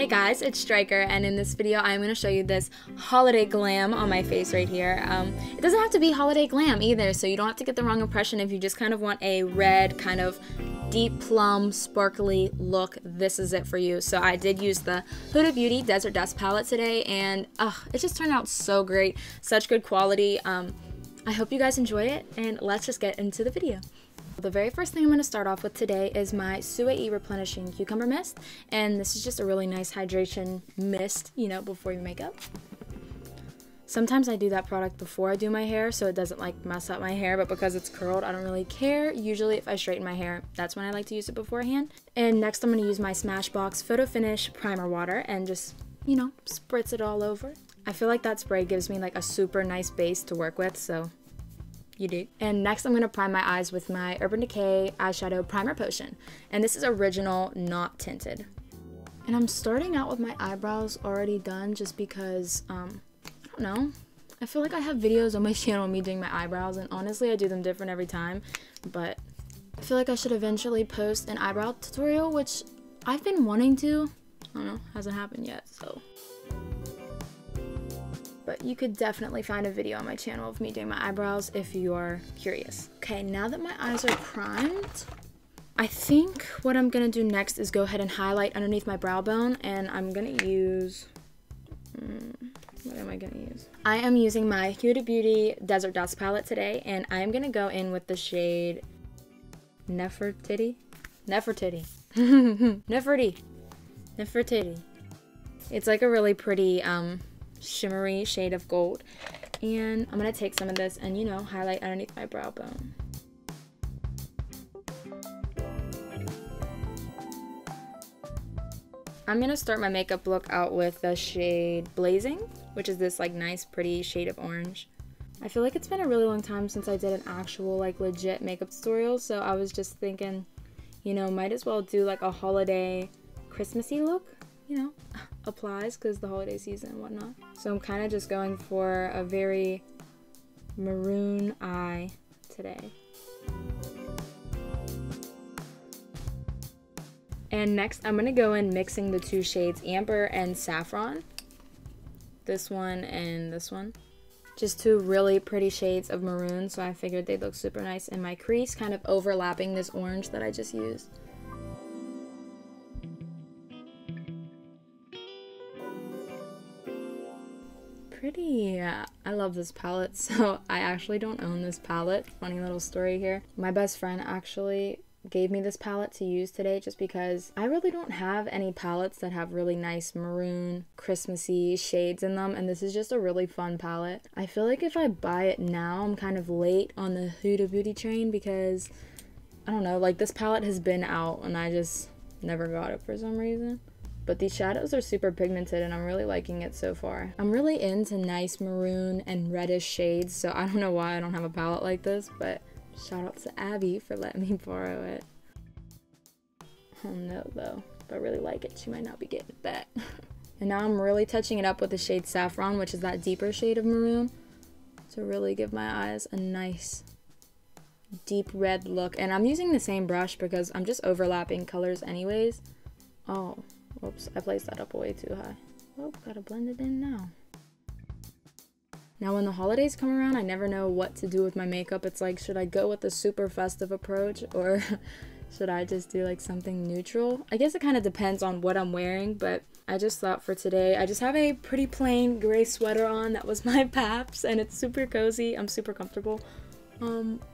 Hey guys, it's Strykar, and in this video I'm going to show you this holiday glam on my face right here. It doesn't have to be holiday glam either, so you don't have to get the wrong impression. If you just kind of want a red, kind of deep plum, sparkly look, this is it for you. So I did use the Huda Beauty Desert Dust palette today, and it just turned out so great. Such good quality. I hope you guys enjoy it, and let's just get into the video. The very first thing I'm going to start off with today is my Sui Replenishing Cucumber Mist, and this is just a really nice hydration mist, you know, before your makeup. Sometimes I do that product before I do my hair so it doesn't like mess up my hair, but because it's curled I don't really care. Usually if I straighten my hair, that's when I like to use it beforehand. And next I'm going to use my Smashbox Photo Finish Primer Water and just, you know, spritz it all over. I feel like that spray gives me like a super nice base to work with, so you do. And next I'm going to prime my eyes with my Urban Decay Eyeshadow Primer Potion. And this is original, not tinted. And I'm starting out with my eyebrows already done just because, I don't know. I feel like I have videos on my channel of me doing my eyebrows, and honestly I do them different every time. But I feel like I should eventually post an eyebrow tutorial, which I've been wanting to. I don't know, hasn't happened yet, so. But you could definitely find a video on my channel of me doing my eyebrows if you are curious. Okay, now that my eyes are primed, I think what I'm gonna do next is go ahead and highlight underneath my brow bone, and I'm gonna use, what am I gonna use? I am using my Huda Beauty Desert Dust palette today, and I'm gonna go in with the shade Nefertiti. Nefertiti. Nefertiti. It's like a really pretty, shimmery shade of gold, and I'm gonna take some of this and, you know, highlight underneath my brow bone. I'm gonna start my makeup look out with the shade Blazing, which is this like nice pretty shade of orange. I feel like it's been a really long time since I did an actual like legit makeup tutorial, so I was just thinking, you know, might as well do like a holiday Christmassy look, you know, applies because the holiday season and whatnot. So I'm kind of just going for a very maroon eye today. And next I'm going to go in mixing the two shades Amber and Saffron. This one and this one. Just two really pretty shades of maroon, so I figured they'd look super nice in my crease, kind of overlapping this orange that I just used. Pretty. I love this palette. So I actually don't own this palette. Funny little story here. My best friend actually gave me this palette to use today just because I really don't have any palettes that have really nice maroon Christmassy shades in them, and this is just a really fun palette. I feel like if I buy it now I'm kind of late on the Huda Beauty train because I don't know, like this palette has been out and I just never got it for some reason. But these shadows are super pigmented and I'm really liking it so far. I'm really into nice maroon and reddish shades, so I don't know why I don't have a palette like this, but shout out to Abby for letting me borrow it. Oh no though, if I really like it, she might not be getting it back. And now I'm really touching it up with the shade Saffron, which is that deeper shade of maroon, to really give my eyes a nice deep red look. And I'm using the same brush because I'm just overlapping colors anyways. Oh. Oops, I placed that up way too high. Oh, gotta blend it in now. Now when the holidays come around, I never know what to do with my makeup. It's like, should I go with the super festive approach or should I just do like something neutral? I guess it kind of depends on what I'm wearing, but I just thought for today, I just have a pretty plain gray sweater on. That was my Paps and it's super cozy. I'm super comfortable.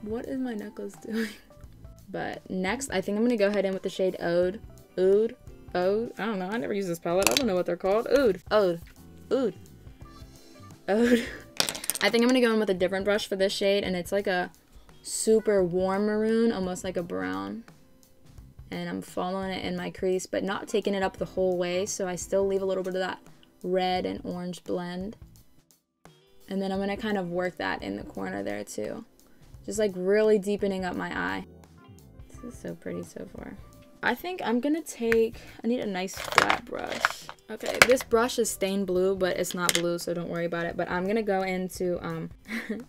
What is my necklace doing? But next, I think I'm gonna go ahead in with the shade Ode. I don't know, I never use this palette. I don't know what they're called. Ode. I think I'm gonna go in with a different brush for this shade, and it's like a super warm maroon, almost like a brown. And I'm following it in my crease, but not taking it up the whole way, so I still leave a little bit of that red and orange blend. And then I'm gonna kind of work that in the corner there too. Just like really deepening up my eye. This is so pretty so far. I think I'm gonna take, I need a nice flat brush. Okay, this brush is stained blue, but it's not blue, so don't worry about it. But I'm gonna go into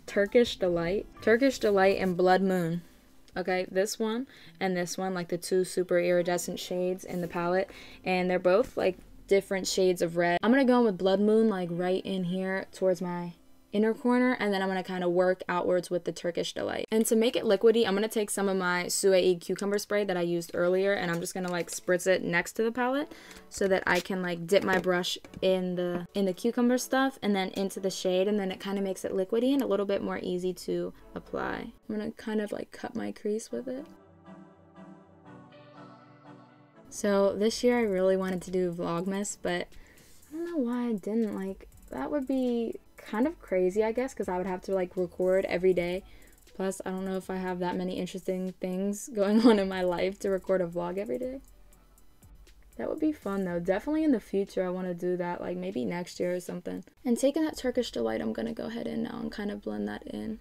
Turkish Delight and Blood Moon. Okay, this one and this one, like the two super iridescent shades in the palette, and they're both like different shades of red. I'm gonna go in with Blood Moon like right in here towards my inner corner, and then I'm going to kind of work outwards with the Turkish Delight. And to make it liquidy, I'm going to take some of my Suede cucumber spray that I used earlier, and I'm just going to like spritz it next to the palette so that I can like dip my brush in the cucumber stuff and then into the shade, and then it kind of makes it liquidy and a little bit more easy to apply. I'm going to kind of like cut my crease with it. So this year I really wanted to do Vlogmas, but I don't know why I didn't. Like, that would be kind of crazy, I guess, because I would have to like record every day. Plus, I don't know if I have that many interesting things going on in my life to record a vlog every day. That would be fun though. Definitely in the future I want to do that, like maybe next year or something. And taking that Turkish Delight, I'm gonna go ahead and now and kind of blend that in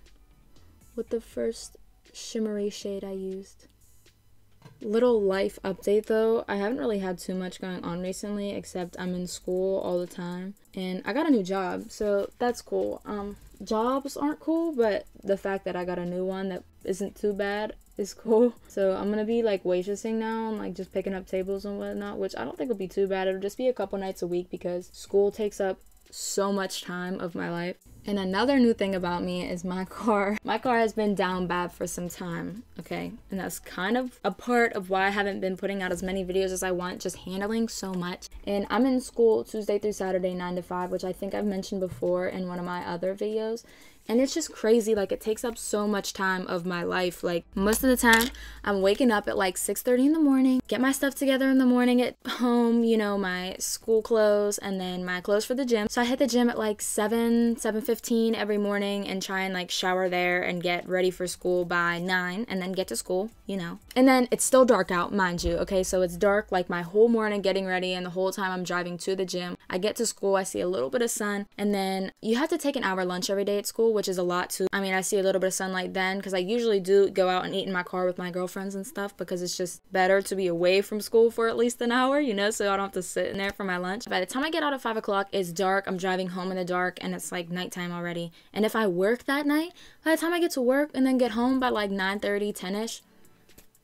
with the first shimmery shade I used. Little life update though, I haven't really had too much going on recently, except I'm in school all the time and I got a new job, so that's cool. Jobs aren't cool, but the fact that I got a new one that isn't too bad is cool. So I'm gonna be like waitressing now and like just picking up tables and whatnot, which I don't think will be too bad. It'll just be a couple nights a week because school takes up so much time of my life. And another new thing about me is my car. My car has been down bad for some time, okay? And that's kind of a part of why I haven't been putting out as many videos as I want, just handling so much. And I'm in school Tuesday through Saturday, 9 to 5, which I think I've mentioned before in one of my other videos. And it's just crazy, like it takes up so much time of my life. Like most of the time I'm waking up at like 6:30 in the morning, get my stuff together in the morning at home, you know, my school clothes and then my clothes for the gym. So I hit the gym at like 7:15 every morning and try and like shower there and get ready for school by 9 and then get to school, you know. And then it's still dark out, mind you, okay? So it's dark like my whole morning getting ready, and the whole time I'm driving to the gym. I get to school, I see a little bit of sun, and then you have to take an hour lunch every day at school, which is a lot too. I mean, I see a little bit of sunlight then because I usually do go out and eat in my car with my girlfriends and stuff because it's just better to be away from school for at least an hour, you know, so I don't have to sit in there for my lunch. By the time I get out at 5 o'clock, it's dark. I'm driving home in the dark and it's like nighttime already. And if I work that night, by the time I get to work and then get home by like 9:30, 10-ish,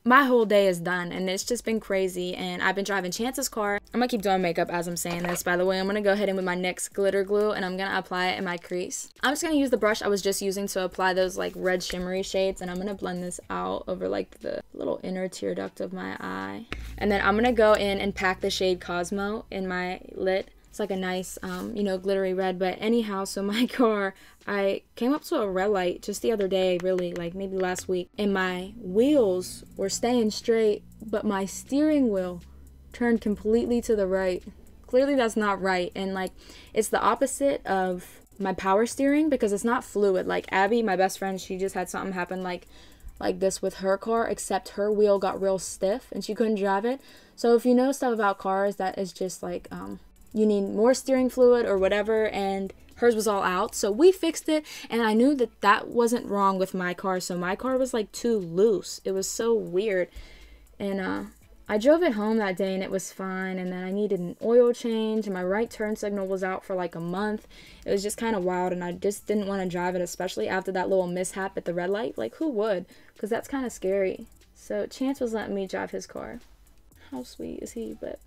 my whole day is done, and it's just been crazy. And I've been driving Chance's car. I'm gonna keep doing makeup as I'm saying this, by the way. I'm gonna go ahead in with my NYX glitter glue and I'm gonna apply it in my crease. I'm just gonna use the brush I was just using to apply those like red shimmery shades, and I'm gonna blend this out over like the little inner tear duct of my eye. And then I'm gonna go in and pack the shade Cosmo in my lid. It's like a nice, you know, glittery red. But anyhow, so my car, I came up to a red light just the other day, really, like maybe last week, and my wheels were staying straight, but my steering wheel turned completely to the right. Clearly that's not right, and like it's the opposite of my power steering because it's not fluid. Like Abby, my best friend, she just had something happen like this with her car, except her wheel got real stiff and she couldn't drive it. So if you know stuff about cars, that is just like you need more steering fluid or whatever, and hers was all out. So we fixed it, and I knew that that wasn't wrong with my car. So my car was like too loose. It was so weird. And I drove it home that day and it was fine. And then I needed an oil change, and my right turn signal was out for like a month. It was just kind of wild, and I just didn't want to drive it, especially after that little mishap at the red light. Like, who would? Because that's kind of scary. So Chance was letting me drive his car. How sweet is he? But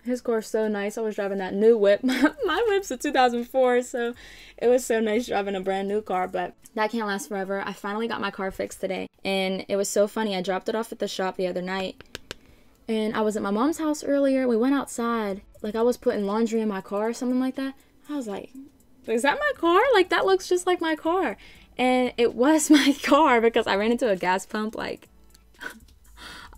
his car's so nice. I was driving that new whip. My whip's a 2004, so it was so nice driving a brand new car, but that can't last forever. I finally got my car fixed today, and it was so funny. I dropped it off at the shop the other night, and I was at my mom's house earlier. We went outside, like I was putting laundry in my car or something like that. I was like, is that my car? Like, that looks just like my car. And it was my car because I ran into a gas pump like,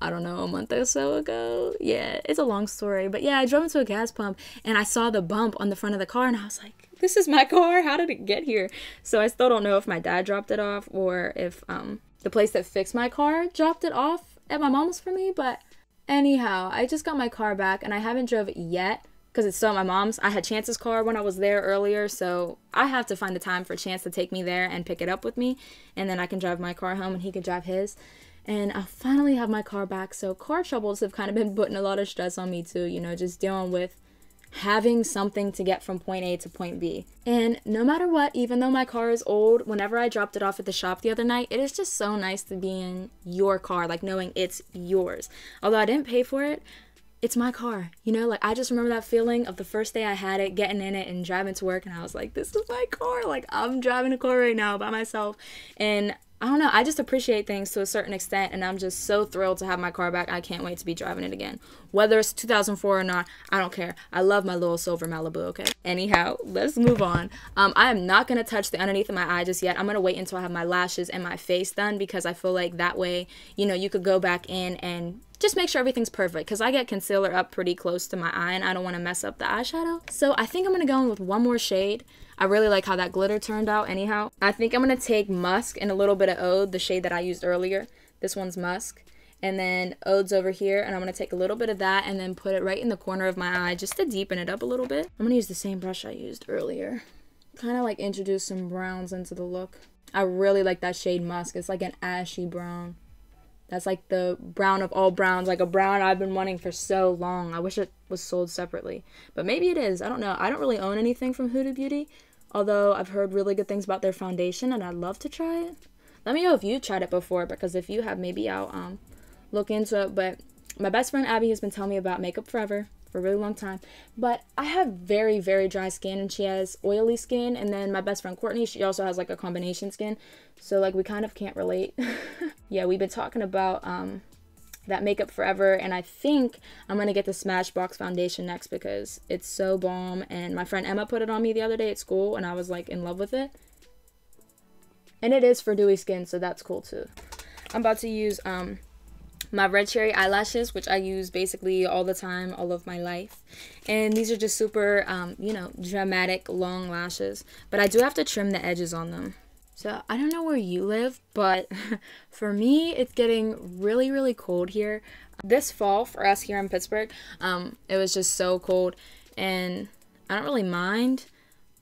I don't know, a month or so ago. Yeah, it's a long story. But yeah, I drove into a gas pump and I saw the bump on the front of the car and I was like, this is my car? How did it get here? So I still don't know if my dad dropped it off or if the place that fixed my car dropped it off at my mom's for me. But anyhow, I just got my car back and I haven't drove it yet because it's still at my mom's. I had Chance's car when I was there earlier, so I have to find the time for Chance to take me there and pick it up with me, and then I can drive my car home and he can drive his. And I finally have my car back. So car troubles have kind of been putting a lot of stress on me too, you know, just dealing with having something to get from point A to point B. And no matter what, even though my car is old, whenever I dropped it off at the shop the other night, it is just so nice to be in your car, like knowing it's yours. Although I didn't pay for it, it's my car, you know? Like, I just remember that feeling of the first day I had it, getting in it and driving to work, and I was like, this is my car. Like, I'm driving a car right now by myself. And I don't know, I just appreciate things to a certain extent, and I'm just so thrilled to have my car back. I can't wait to be driving it again. Whether it's 2004 or not, I don't care. I love my little silver Malibu, okay? Anyhow, let's move on. I am not going to touch the underneath of my eye just yet. I'm going to wait until I have my lashes and my face done, because I feel like that way, you know, you could go back in and just make sure everything's perfect, because I get concealer up pretty close to my eye, and I don't want to mess up the eyeshadow. So I think I'm going to go in with one more shade. I really like how that glitter turned out anyhow. I think I'm going to take Musk and a little bit of Ode, the shade that I used earlier. This one's Musk. And then Ode's over here, and I'm going to take a little bit of that and then put it right in the corner of my eye just to deepen it up a little bit. I'm going to use the same brush I used earlier. Kind of like introduce some browns into the look. I really like that shade Musk. It's like an ashy brown. That's like the brown of all browns, like a brown I've been wanting for so long. I wish it was sold separately, but maybe it is. I don't know. I don't really own anything from Huda Beauty, although I've heard really good things about their foundation, and I'd love to try it. Let me know if you tried it before, because if you have, maybe I'll look into it. But my best friend Abby has been telling me about Makeup Forever for a really long time, but I have very, very dry skin, and she has oily skin. And then my best friend Courtney, she also has like a combination skin, so like we kind of can't relate. Yeah, we've been talking about that Makeup Forever, and I think I'm gonna get the Smashbox foundation next because it's so bomb. And my friend Emma put it on me the other day at school, and I was like in love with it. And it is for dewy skin, so that's cool too. I'm about to use my red cherry eyelashes, which I use basically all the time, all of my life. And these are just super, you know, dramatic long lashes. But I do have to trim the edges on them. So I don't know where you live, but for me, it's getting really, really cold here. This fall for us here in Pittsburgh, it was just so cold, and I don't really mind,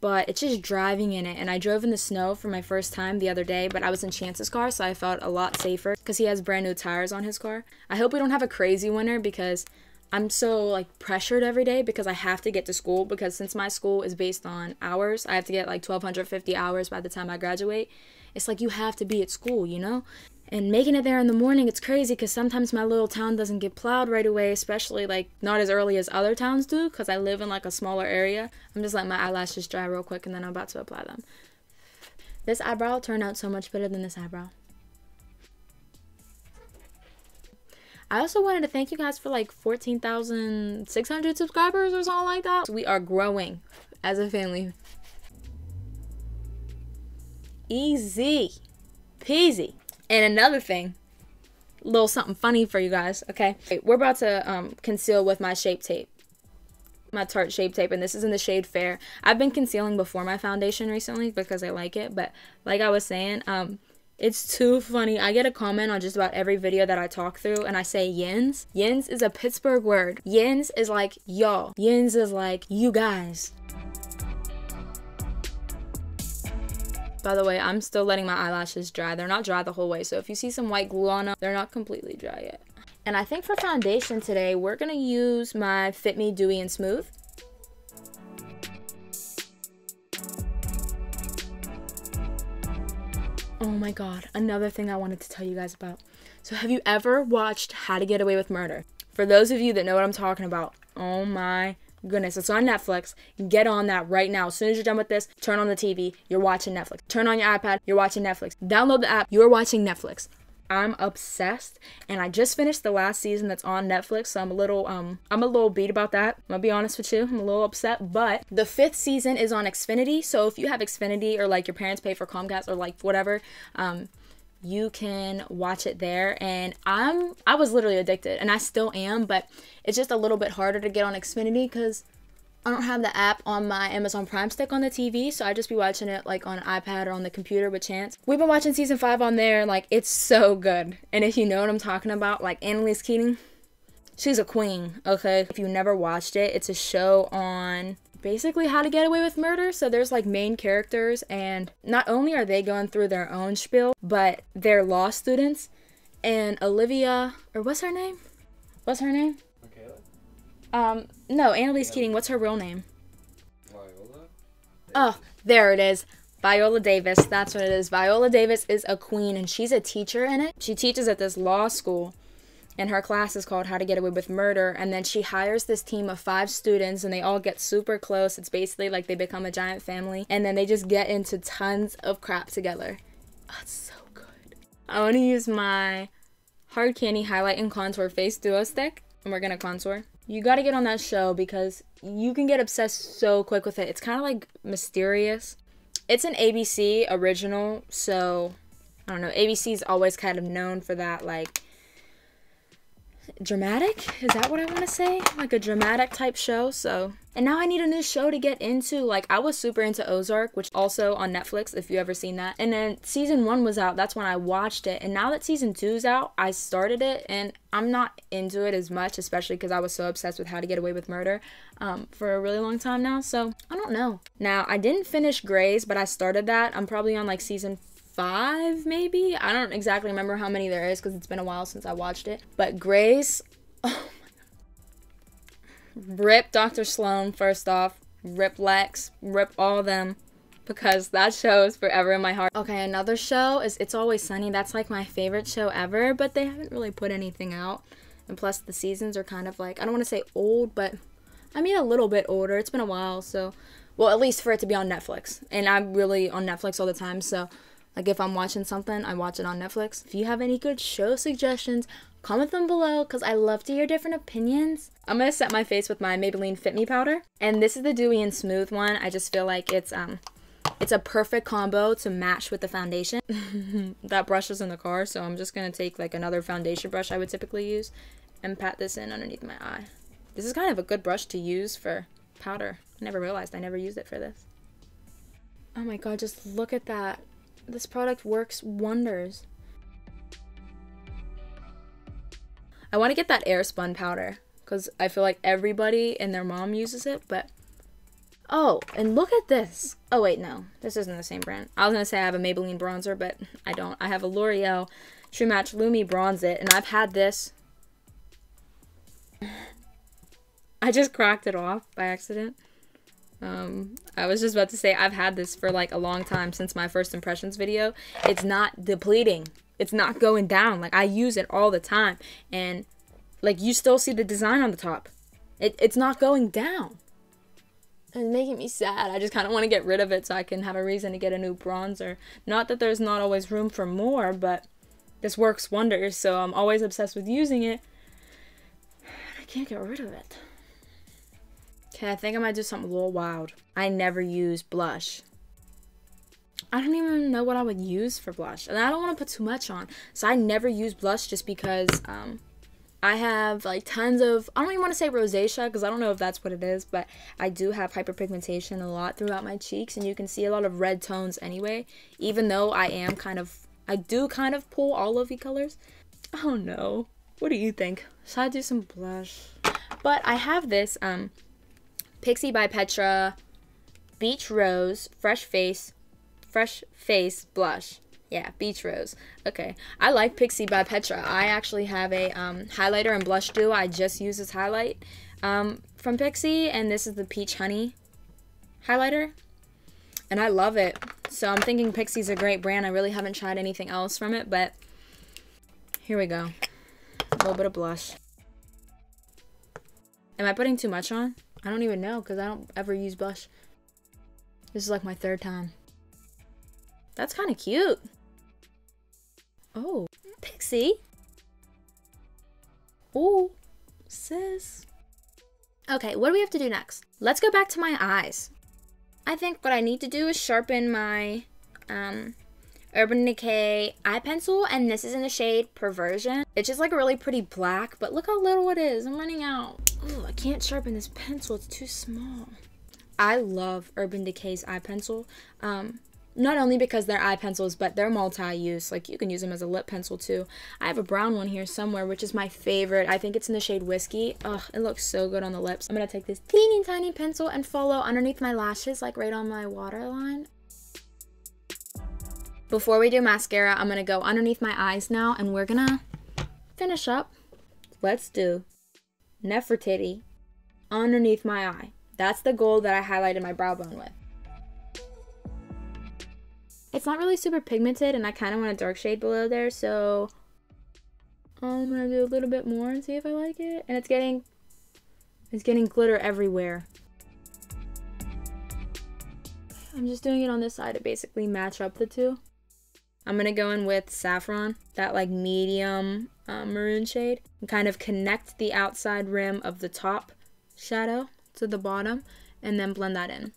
but it's just driving in it. And I drove in the snow for my first time the other day, but I was in Chance's car, so I felt a lot safer because he has brand new tires on his car. I hope we don't have a crazy winter, because I'm so like pressured every day, because I have to get to school, because since my school is based on hours, I have to get like 1,250 hours by the time I graduate. It's like you have to be at school, you know? And making it there in the morning, it's crazy, because sometimes my little town doesn't get plowed right away, especially like not as early as other towns do, because I live in like a smaller area. I'm just letting my eyelashes dry real quick, and then I'm about to apply them. This eyebrow turned out so much better than this eyebrow. I also wanted to thank you guys for like 14,600 subscribers or something like that. We are growing as a family. Easy peasy. And another thing, a little something funny for you guys, okay? We're about to conceal with my Shape Tape. My Tarte Shape Tape, and this is in the shade Fair. I've been concealing before my foundation recently because I like it, but like I was saying, it's too funny. I get a comment on just about every video that I talk through, and I say yins. Yins is a Pittsburgh word. Yins is like y'all. Yins is like you guys. By the way, I'm still letting my eyelashes dry. They're not dry the whole way, so if you see some white glue on them, they're not completely dry yet. And I think for foundation today, we're gonna use my Fit Me Dewy and Smooth. Oh my god, another thing I wanted to tell you guys about. So have you ever watched How to Get Away with Murder? For those of you that know what I'm talking about, oh my goodness, it's on Netflix. Get on that right now. As soon as you're done with this, turn on the TV, you're watching Netflix. Turn on your iPad, you're watching Netflix. Download the app, you're watching Netflix. I'm obsessed, and I just finished the last season that's on Netflix, so I'm a little beat about that. I'm gonna be honest with you, I'm a little upset, but the 5th season is on Xfinity, so if you have Xfinity, or like your parents pay for Comcast, or like whatever, you can watch it there. And I was literally addicted, and I still am, but it's just a little bit harder to get on Xfinity because I don't have the app on my Amazon Prime stick on the TV, so I just be watching it like on an iPad or on the computer with Chance. We've been watching season 5 on there, and like it's so good. And if you know what I'm talking about, like Annalise Keating, she's a queen, okay? If you never watched it, it's a show on basically how to get away with murder. So there's like main characters, and not only are they going through their own spiel, but they're law students. And Olivia, or what's her name? No, Annalise Keating, what's her real name? Viola? Oh, there it is. Viola Davis, that's what it is. Viola Davis is a queen, and she's a teacher in it. She teaches at this law school, and her class is called How to Get Away with Murder, and then she hires this team of 5 students, and they all get super close. It's basically like they become a giant family, and then they just get into tons of crap together. Oh, it's so good. I want to use my Hard Candy Highlight and Contour Face Duo Stick, and we're gonna contour. You gotta get on that show because you can get obsessed so quick with it. It's kind of like mysterious. It's an ABC original, so I don't know. ABC's always kind of known for that, like, dramatic? Is that what I want to say? Like a dramatic type show, so. And now I need a new show to get into. Like, I was super into Ozark, which also on Netflix, if you ever seen that. And then season 1 was out. That's when I watched it. And now that season 2's out, I started it. And I'm not into it as much, especially because I was so obsessed with How to Get Away with Murder for a really long time now. So, I don't know. Now, I didn't finish Grey's, but I started that. I'm probably on, like, season 5, maybe? I don't exactly remember how many there is because it's been a while since I watched it. But Grey's, oh my god. Rip Dr. Sloan, first off. Rip Lex. Rip all of them. Because that show is forever in my heart. Okay, another show is It's Always Sunny. That's like my favorite show ever, but they haven't really put anything out. And plus the seasons are kind of like, I don't want to say old, but I mean a little bit older. It's been a while, so. Well, at least for it to be on Netflix. And I'm really on Netflix all the time, so. Like, if I'm watching something, I watch it on Netflix. If you have any good show suggestions, comment them below, because I love to hear different opinions. I'm going to set my face with my Maybelline Fit Me powder. And this is the Dewy and Smooth one. I just feel like it's a perfect combo to match with the foundation. That brush is in the car, so I'm just going to take, like, another foundation brush I would typically use and pat this in underneath my eye. This is kind of a good brush to use for powder. I never realized I never used it for this. Oh my god, just look at that. This product works wonders. I want to get that Airspun powder because I feel like everybody and their mom uses it, but oh, and look at this. Oh wait, no, this isn't the same brand. I was gonna say I have a Maybelline bronzer, but I don't. I have a L'Oreal True Match Lumi Bronze It, and I've had this. I just cracked it off by accident. I was just about to say I've had this for like a long time since my first impressions video. It's not depleting. It's not going down. Like, I use it all the time. And like, you still see the design on the top. It's not going down. It's making me sad. I just kind of want to get rid of it so I can have a reason to get a new bronzer. Not that there's not always room for more, but this works wonders. So I'm always obsessed with using it. I can't get rid of it. Okay, I think I might do something a little wild. I never use blush. I don't even know what I would use for blush. And I don't want to put too much on. So I never use blush just because I have like tons of, I don't even want to say rosacea because I don't know if that's what it is. But I do have hyperpigmentation a lot throughout my cheeks. And you can see a lot of red tones anyway. Even though I do kind of pull olivey colors. Oh no. What do you think? Should I do some blush? But I have this Pixie by Petra Beach Rose Fresh Face Blush. Yeah, Beach Rose. Okay. I like Pixie by Petra. I actually have a highlighter and blush duo. I just use this highlight from Pixie, and this is the Peach Honey highlighter. And I love it. So I'm thinking Pixie's a great brand. I really haven't tried anything else from it, but here we go. A little bit of blush. Am I putting too much on? I don't even know because I don't ever use blush. This is like my 3rd time. That's kind of cute. Oh, Pixie. Oh, sis. Okay, what do we have to do next? Let's go back to my eyes. I think what I need to do is sharpen my Urban Decay eye pencil, and this is in the shade Perversion. It's just like a really pretty black, but look how little it is. I'm running out. Oh, I can't sharpen this pencil. It's too small. I love Urban Decay's eye pencil. Not only because they're eye pencils, but they're multi-use. Like, you can use them as a lip pencil too. I have a brown one here somewhere, which is my favorite. I think it's in the shade Whiskey. Ugh, it looks so good on the lips. I'm gonna take this teeny tiny pencil and follow underneath my lashes, like right on my waterline. Before we do mascara, I'm gonna go underneath my eyes now, and we're gonna finish up. Let's do Nefertiti underneath my eye. That's the gold that I highlighted my brow bone with. It's not really super pigmented, and I kind of want a dark shade below there, so I'm gonna do a little bit more and see if I like it. And it's getting glitter everywhere. I'm just doing it on this side to basically match up the two. I'm gonna go in with Saffron, that like medium maroon shade, and kind of connect the outside rim of the top shadow to the bottom, and then blend that in.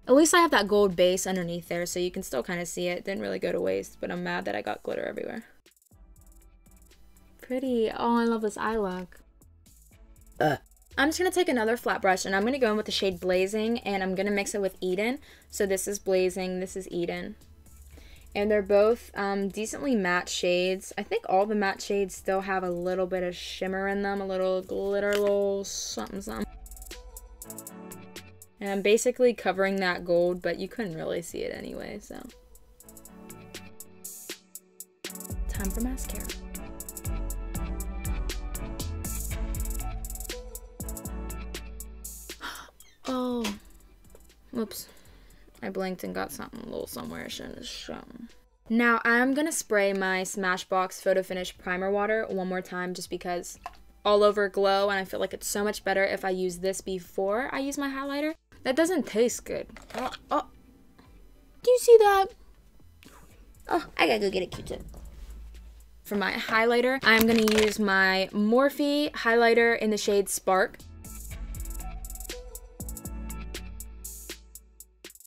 At least I have that gold base underneath there, so you can still kind of see it. Didn't really go to waste, but I'm mad that I got glitter everywhere. Pretty. Oh, I love this eye look. I'm just going to take another flat brush, and I'm going to go in with the shade Blazing, and I'm going to mix it with Eden. So this is Blazing, this is Eden. And they're both decently matte shades. I think all the matte shades still have a little bit of shimmer in them, a little glitter, a little something something. And I'm basically covering that gold, but you couldn't really see it anyway, so. Time for mascara. Oh, whoops. I blinked and got something a little somewhere I shouldn't have shown. Now I'm gonna spray my Smashbox Photo Finish Primer Water one more time just because all over glow, and I feel like it's so much better if I use this before I use my highlighter. That doesn't taste good. Oh. Do you see that? Oh, I gotta go get a Q-tip. For my highlighter, I'm gonna use my Morphe highlighter in the shade Spark.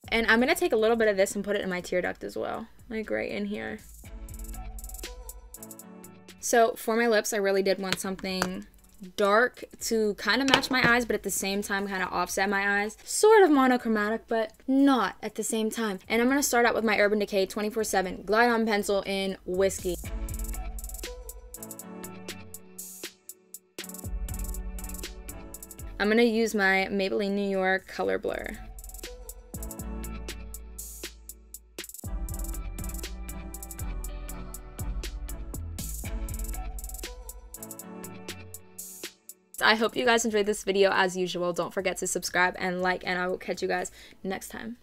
And I'm gonna take a little bit of this and put it in my tear duct as well, like right in here. So for my lips, I really did want something dark to kind of match my eyes, but at the same time kind of offset my eyes. Sort of monochromatic, but not at the same time. And I'm gonna start out with my Urban Decay 24/7 Glide On Pencil in Whiskey. I'm gonna use my Maybelline New York Color Blur. I hope you guys enjoyed this video as usual. Don't forget to subscribe and like, and I will catch you guys next time.